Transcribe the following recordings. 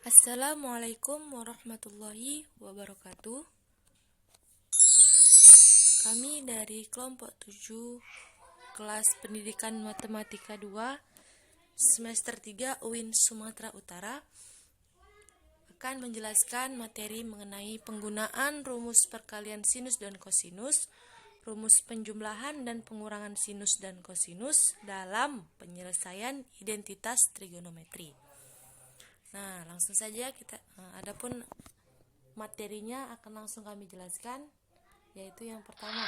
Assalamualaikum warahmatullahi wabarakatuh. Kami dari kelompok 7 kelas pendidikan matematika 2 semester 3 UIN Sumatera Utara akan menjelaskan materi mengenai penggunaan rumus perkalian sinus dan kosinus, rumus penjumlahan dan pengurangan sinus dan kosinus dalam penyelesaian identitas trigonometri. Nah, langsung saja adapun materinya akan langsung kami jelaskan, yaitu yang pertama,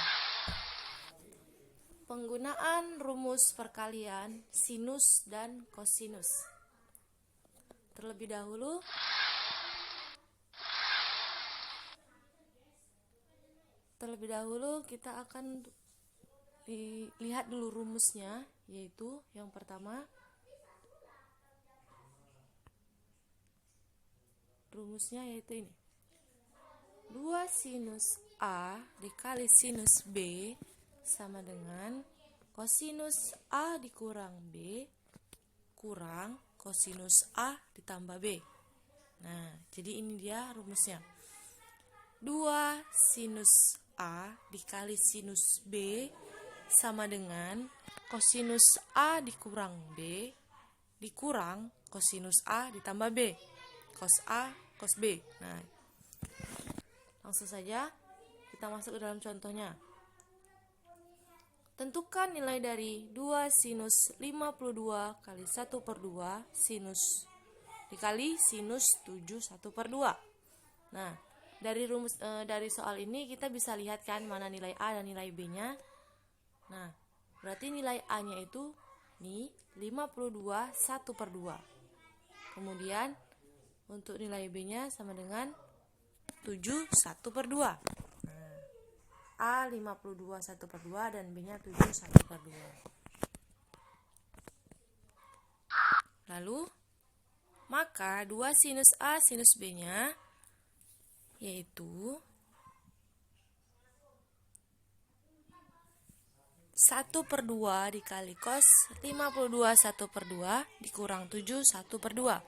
penggunaan rumus perkalian sinus dan kosinus. Terlebih dahulu kita akan lihat dulu rumusnya, yaitu yang pertama, rumusnya yaitu ini. 2 sinus A dikali sinus B sama dengan kosinus A dikurang B kurang kosinus A ditambah B. Nah, jadi ini dia rumusnya. 2 sinus A dikali sinus B sama dengan kosinus A dikurang B dikurang kosinus A ditambah B. Cos A, cos B. Nah, langsung saja kita masuk ke dalam contohnya. Tentukan nilai dari 2 sinus 52 kali 1/2 sinus dikali sinus 7 1/2. Nah, dari soal ini kita bisa lihat kan mana nilai A dan nilai B-nya. Nah, berarti nilai A-nya itu nih 52 1/2. Kemudian untuk nilai B-nya sama dengan 7 1/2. A 52 1/2 dan B-nya 7 1/2. Lalu, maka 2 sinus A sinus B-nya yaitu 1/2 dikali cos 52 1/2 dikurang 7 1/2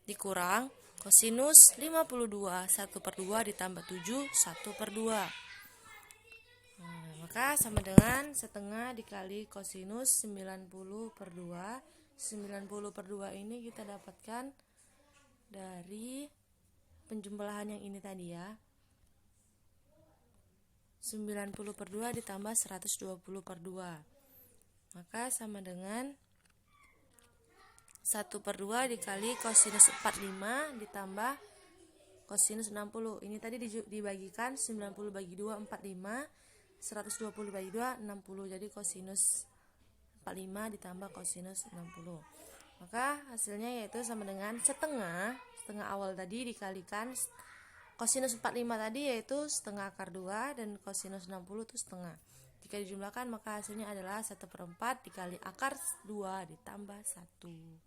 dikurang kosinus 52 1/2 ditambah 7 1/2. Nah, maka sama dengan setengah dikali kosinus 90/2. 90/2 ini kita dapatkan dari penjumlahan yang ini tadi ya. 90/2 ditambah 120/2. Maka sama dengan 1/2 dikali kosinus 45 ditambah kosinus 60. Ini tadi dibagikan 90 bagi 2 45, 120 bagi 2 60. Jadi kosinus 45 ditambah kosinus 60. Maka hasilnya yaitu sama dengan setengah awal tadi dikalikan kosinus 45 tadi yaitu setengah akar 2 dan kosinus 60 itu setengah. Jika dijumlahkan maka hasilnya adalah 1/4 dikali akar 2 ditambah 1.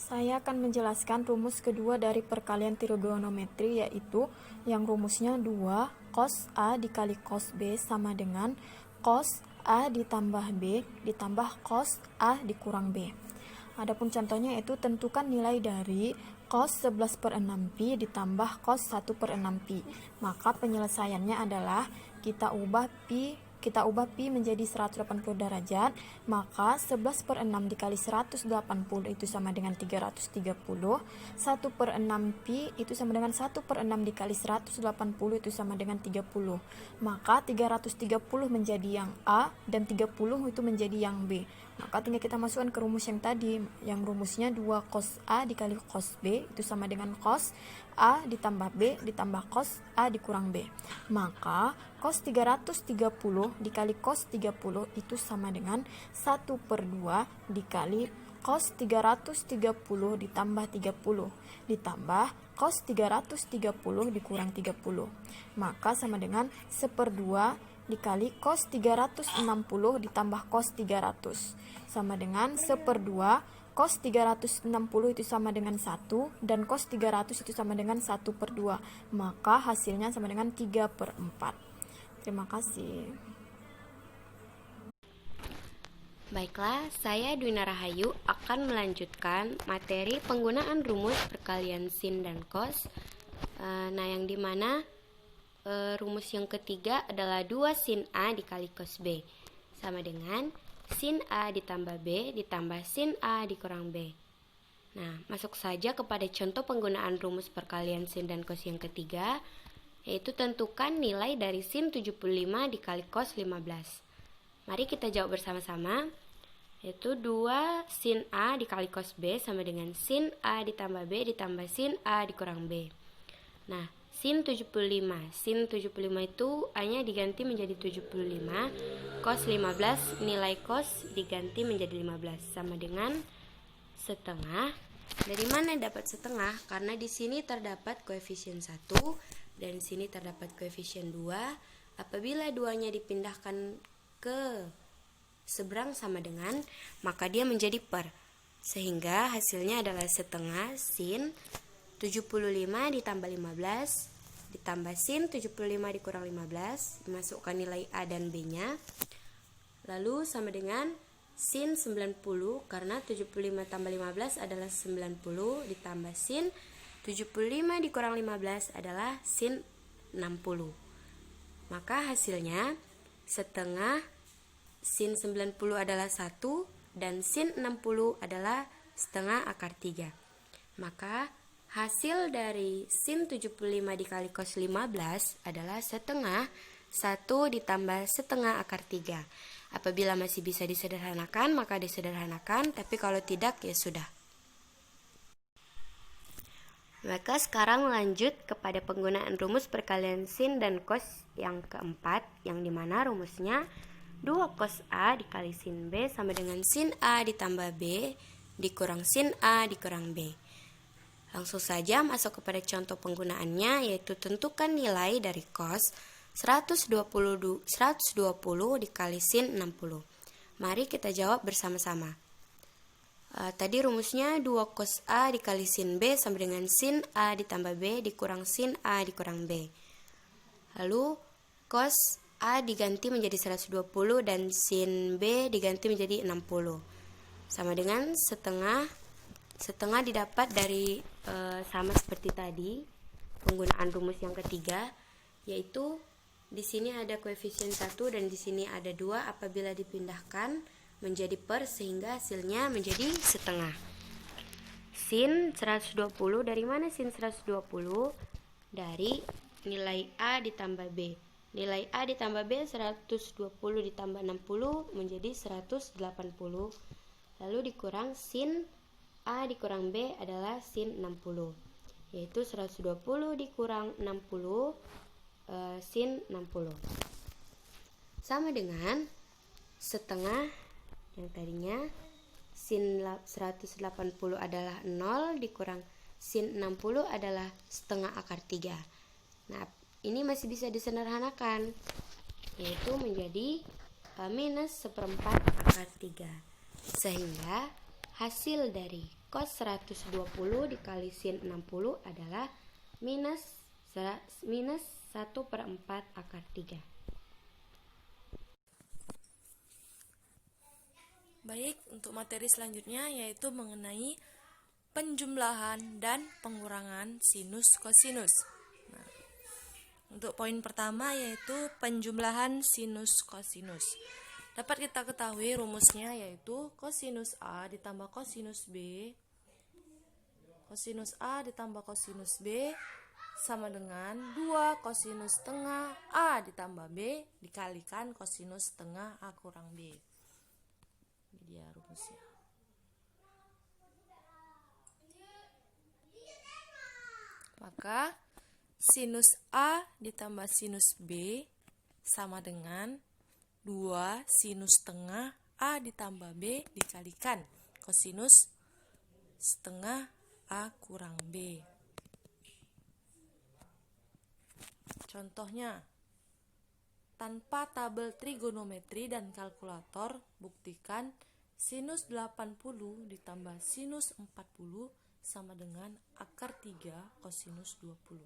Saya akan menjelaskan rumus kedua dari perkalian trigonometri, yaitu yang rumusnya 2 cos A dikali cos B sama dengan cos A ditambah B ditambah cos A dikurang B. Adapun contohnya yaitu tentukan nilai dari cos 11/6pi ditambah cos 1/6pi. Maka penyelesaiannya adalah kita ubah pi menjadi 180 derajat, maka 11/6 dikali 180 itu sama dengan 330. 1/6pi itu sama dengan 1/6 dikali 180 itu sama dengan 30. Maka 330 menjadi yang A dan 30 itu menjadi yang B. Maka tinggal kita masukkan ke rumus yang tadi, yang rumusnya 2 cos A dikali cos B itu sama dengan cos A ditambah B ditambah cos A dikurang B. Maka cos 330 dikali cos 30 itu sama dengan 1/2 dikali cos 330 ditambah 30 ditambah cos 330 dikurang 30. Maka sama dengan 1/2 dikali cos 360 ditambah cos 300 sama dengan 1/2 cos 360 itu sama dengan 1 dan cos 300 itu sama dengan 1/2. Maka hasilnya sama dengan 3/4. Terima kasih. Baiklah, saya Dwina Rahayu akan melanjutkan materi penggunaan rumus perkalian sin dan cos. Yang dimana rumus yang ketiga adalah 2 sin A dikali cos B sama dengan sin A ditambah B ditambah sin A dikurang B. Masuk saja kepada contoh penggunaan rumus perkalian sin dan cos yang ketiga, yaitu tentukan nilai dari sin 75 dikali cos 15. Mari kita jawab bersama-sama, yaitu 2 sin A dikali cos B sama dengan sin A ditambah B ditambah sin A dikurang B. Sin 75 itu A-nya diganti menjadi 75, cos 15 nilai cos diganti menjadi 15 sama dengan setengah. Dari mana dapat setengah? Karena di sini terdapat koefisien 1 dan di sini terdapat koefisien 2. Apabila duanya dipindahkan ke seberang sama dengan, maka dia menjadi per. Sehingga hasilnya adalah setengah sin 75 ditambah 15 ditambah sin 75 dikurang 15, dimasukkan nilai A dan B-nya. Lalu sama dengan sin 90, karena 75 tambah 15 adalah 90, ditambah sin 75 dikurang 15 adalah sin 60. Maka hasilnya setengah sin 90 adalah 1 dan sin 60 adalah setengah akar 3. Maka hasil dari sin 75 dikali cos 15 adalah setengah 1 ditambah setengah akar 3. Apabila masih bisa disederhanakan, maka disederhanakan, tapi kalau tidak, ya sudah. Maka sekarang lanjut kepada penggunaan rumus perkalian sin dan cos yang keempat, yang dimana rumusnya 2 cos A dikali sin B sama dengan sin A ditambah B dikurang sin A dikurang B. Langsung saja masuk kepada contoh penggunaannya, yaitu tentukan nilai dari cos 120 dikali sin 60. Mari kita jawab bersama-sama. Tadi rumusnya 2 cos A dikali sin B sama dengan sin A ditambah B dikurang sin A dikurang B. Lalu cos A diganti menjadi 120 dan sin B diganti menjadi 60. Sama dengan setengah didapat dari sama seperti tadi penggunaan rumus yang ketiga, yaitu di sini ada koefisien 1 dan di sini ada 2. Apabila dipindahkan menjadi per, sehingga hasilnya menjadi setengah. Sin 120, dari mana sin 120? Dari nilai A ditambah B. Nilai A ditambah B 120 ditambah 60 menjadi 180. Lalu dikurang sin A dikurang B adalah sin 60, yaitu 120 dikurang 60 sin 60 sama dengan setengah yang tadinya sin 180 adalah 0 dikurang sin 60 adalah setengah akar 3. Ini masih bisa disederhanakan, yaitu menjadi minus seperempat akar 3. Sehingga hasil dari cos 120 dikali sin 60 adalah minus 1/4 akar 3. Baik, untuk materi selanjutnya yaitu mengenai penjumlahan dan pengurangan sinus kosinus. Untuk poin pertama yaitu penjumlahan sinus kosinus. Dapat kita ketahui rumusnya yaitu kosinus A ditambah kosinus B, kosinus A ditambah kosinus B sama dengan 2 kosinus setengah A ditambah B dikalikan kosinus setengah A kurang B. Ini dia rumusnya. Maka sinus A ditambah sinus B sama dengan 2 sinus setengah A ditambah B dikalikan kosinus setengah A kurang B. Contohnya, tanpa tabel trigonometri dan kalkulator, buktikan sinus 80 ditambah sinus 40 sama dengan akar 3 kosinus 20.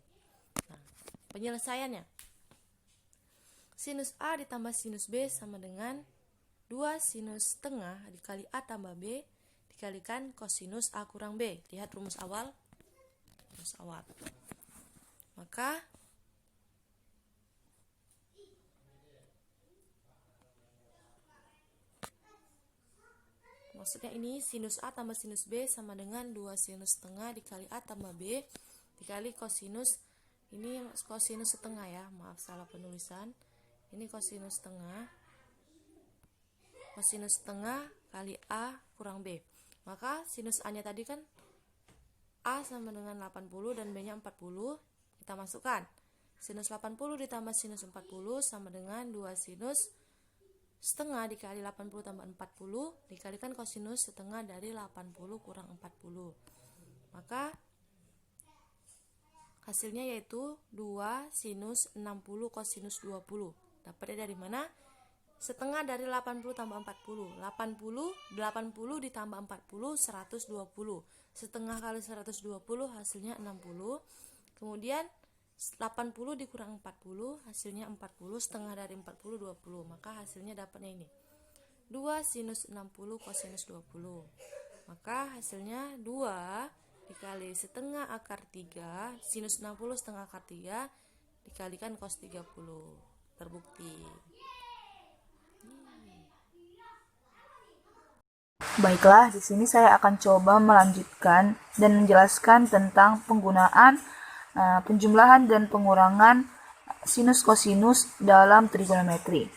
Penyelesaiannya. Sinus A ditambah sinus B sama dengan 2 sinus tengah dikali A tambah B dikalikan kosinus A kurang B. Lihat rumus awal. Maka maksudnya ini sinus A tambah sinus B sama dengan 2 sinus tengah dikali A tambah B dikali kosinus, ini kosinus setengah ya, maaf salah penulisan. Ini kosinus setengah kali A kurang B. Maka sinus A nya tadi kan A sama dengan 80 dan B nya 40. Kita masukkan sinus 80 ditambah sinus 40 sama dengan 2 sinus setengah dikali 80 tambah 40 dikalikan kosinus setengah dari 80 kurang 40. Maka hasilnya yaitu 2 sinus 60 kosinus 20. Dapatnya dari mana? Setengah dari 80 tambah 40. 80 ditambah 40 120. Setengah kali 120 hasilnya 60. Kemudian 80 dikurang 40 hasilnya 40, setengah dari 40 20. Maka hasilnya dapatnya ini 2 sinus 60 kosinus 20. Maka hasilnya 2 dikali setengah akar 3 sinus 60 setengah akar 3 dikalikan cos 30. Terbukti. Baiklah, di sini saya akan coba melanjutkan dan menjelaskan tentang penggunaan penjumlahan dan pengurangan sinus kosinus dalam trigonometri.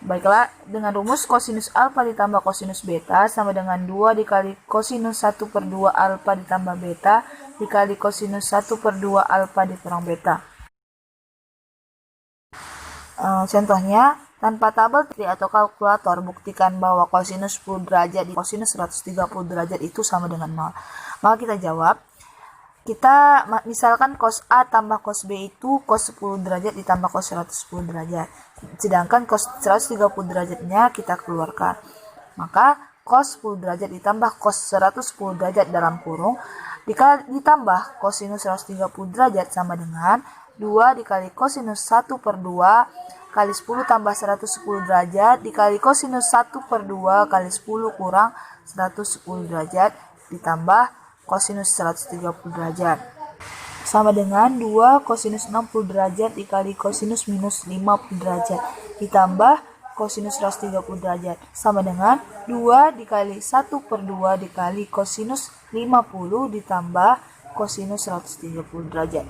Baiklah, dengan rumus kosinus alfa ditambah kosinus beta sama dengan 2 dikali kosinus 1/2 alfa ditambah beta dikali kosinus 1/2 alfa dikurang beta. Contohnya, tanpa tabel atau kalkulator, buktikan bahwa kosinus 10 derajat di kosinus 130 derajat itu sama dengan 0. Maka kita jawab, kita misalkan cos A tambah cos B itu cos 10 derajat ditambah cos 110 derajat. Sedangkan cos 130 derajatnya kita keluarkan. Maka cos 10 derajat ditambah cos 110 derajat dalam kurung ditambah kosinus 130 derajat sama dengan 2 dikali kosinus 1/2 kali 10 tambah 110 derajat dikali kosinus 1/2 kali 10 kurang 110 derajat ditambah kosinus 130 derajat sama dengan 2 kosinus 60 derajat dikali kosinus minus 50 derajat ditambah kosinus 130 derajat sama dengan 2 dikali 1/2 dikali kosinus 50 ditambah kosinus 130 derajat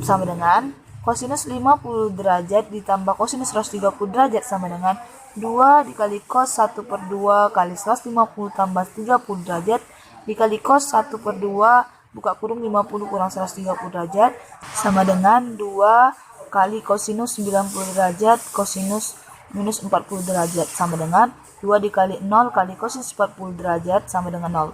sama dengan kosinus 50 derajat ditambah kosinus 130 derajat sama dengan 2 dikali cos 1/2 kali 150 tambah 30 derajat dikali cos 1/2 buka kurung 50 kurang 130 derajat sama dengan 2 kali kosinus 90 derajat kosinus minus 40 derajat sama dengan 2 dikali 0 kali kosinus 40 derajat sama dengan 0.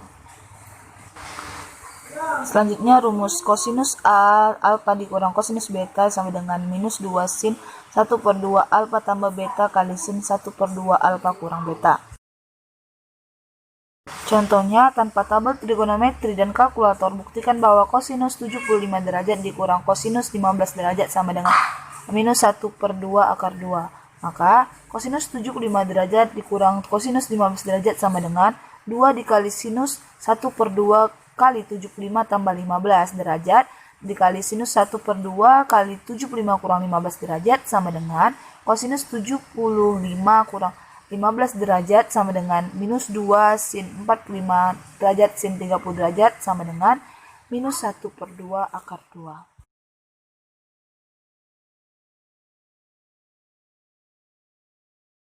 Selanjutnya rumus kosinus alfa dikurang kosinus beta sama dengan minus 2 sin 1/2 alfa tambah beta kali sin 1/2 alfa kurang beta. Contohnya, tanpa tabel trigonometri dan kalkulator, buktikan bahwa kosinus 75 derajat dikurang kosinus 15 derajat sama dengan minus 1/2 akar 2. Maka kosinus 75 derajat dikurang kosinus 15 derajat sama dengan 2 dikali sinus 1/2 kali 75 tambah 15 derajat dikali sinus 1/2 kali 75 kurang 15 derajat sama dengan kosinus 75 kurang 15 derajat sama dengan minus 2 sin 45 derajat sin 30 derajat sama dengan minus 1/2 akar 2.